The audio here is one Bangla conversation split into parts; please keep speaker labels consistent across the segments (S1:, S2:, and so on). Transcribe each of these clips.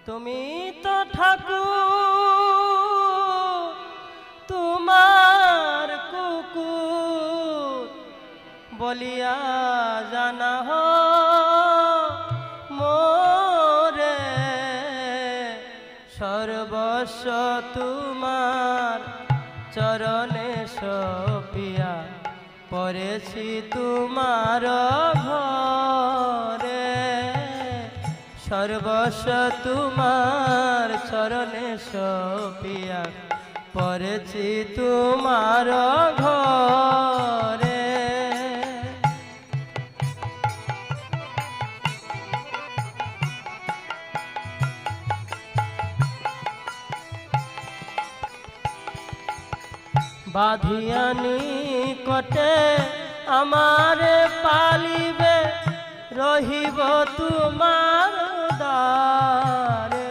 S1: তুমি তো ঠাকুর তোমার কুকুর বলিয়া জানা মোরে সর্বস্ব তোমার চরণে সপিয়া পড়েছি তোমার ঘরে সর্বস্ব তোমার চরণে সপিয়া পড়েছি তোমার ঘরে বাঁধিয়ানি কটে আমারে পালিবে রহিব তোমার দ্বারে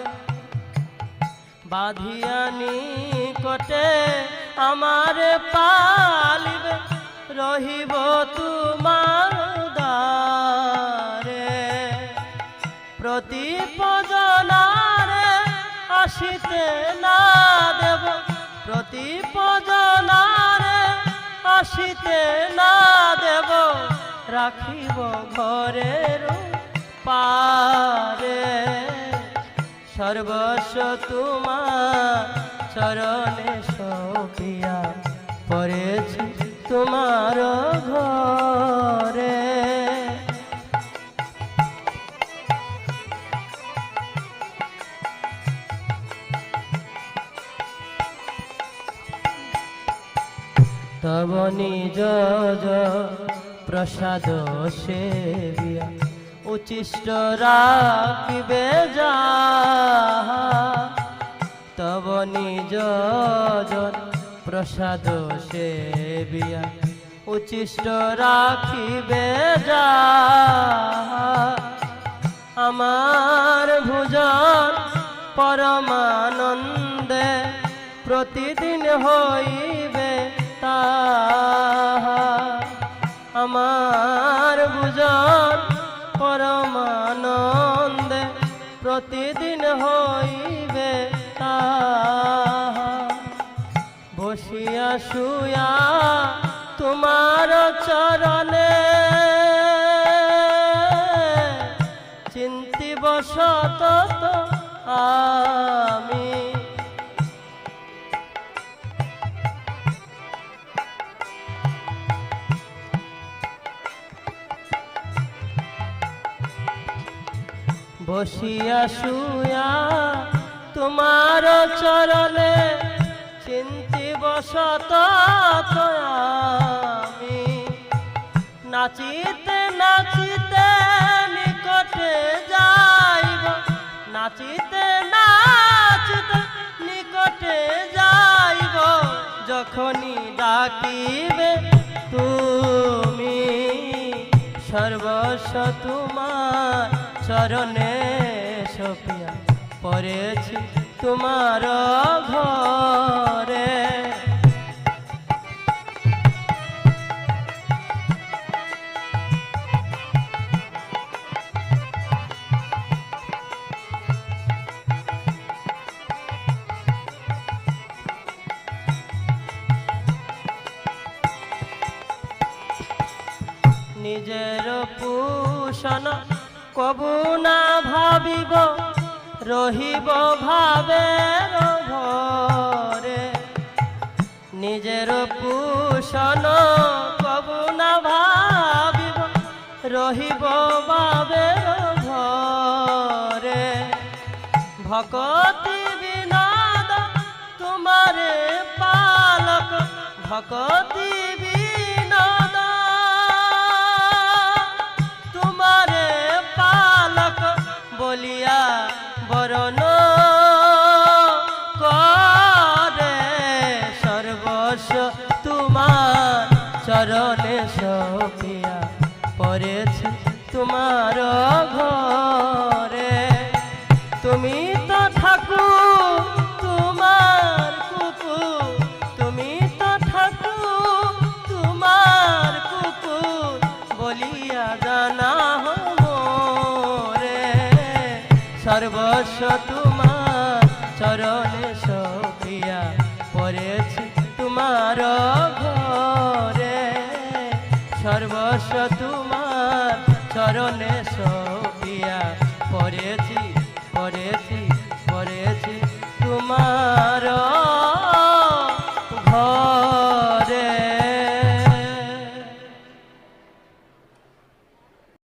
S1: বাঁধিয়ানি কটে আমারে পালিবে রহিব তোমার দ্বারে প্রতিপজনারে আসিতে না দেব প্রতিপজনারে আসিতে না দেব রাখিব ঘরের পারে সর্বস্ব তোমার চরণে সপিয়া পড়েছি তোমার ঘরে তব নিজ প্রসাদ সেবিয়া উচ্ছিষ্ট রাখিবে যাহা তব নিজ প্রসাদ সেবিয়া উচ্ছিষ্ট রাখিবে যাহা আমার ভোজন পরমানন্দে প্রতিদিন হইবে তাহা আমার ভোজন পরমানন্দে প্রতিদিন হইবে তাহা বসিয়া শুয়া তোমার চরণে চিন্তিব সতত আমি বসিয়া শুয়া তোমার চরণে চিন্তিব সতত আমি নাচিতে নাচিতে নিকটে যাইব নাচিতে নাচিতে নিকটে যাইব যখনই ডাকিবে তুমি সর্বস্ব তোমার চরণে সপিয়া পড়েছি তোমার ঘরে নিজের পোষণ কবু না ভাবিব রহিব ভাবের ভরে নিজের পোষণ কবু না ভাবিব রহিব ভাবের ভরে ভকতি বিনোদ তোমারে পালক ভকতি বিনোদ তোমারে পালক বলিয়া বরণ করে সর্বস্ব তোমার চরণে সপিয়া পড়েছি তোমার ঘরে তুমি তো ঠাকুর তোমার কুকুর তুমি তো ঠাকুর তোমার কুকুর বলিয়া জানা মোরে সর্বস্ব তোমার চরণে সপিয়া পড়েছি তোমার ঘরে, সর্বস্ব তোমার চরণে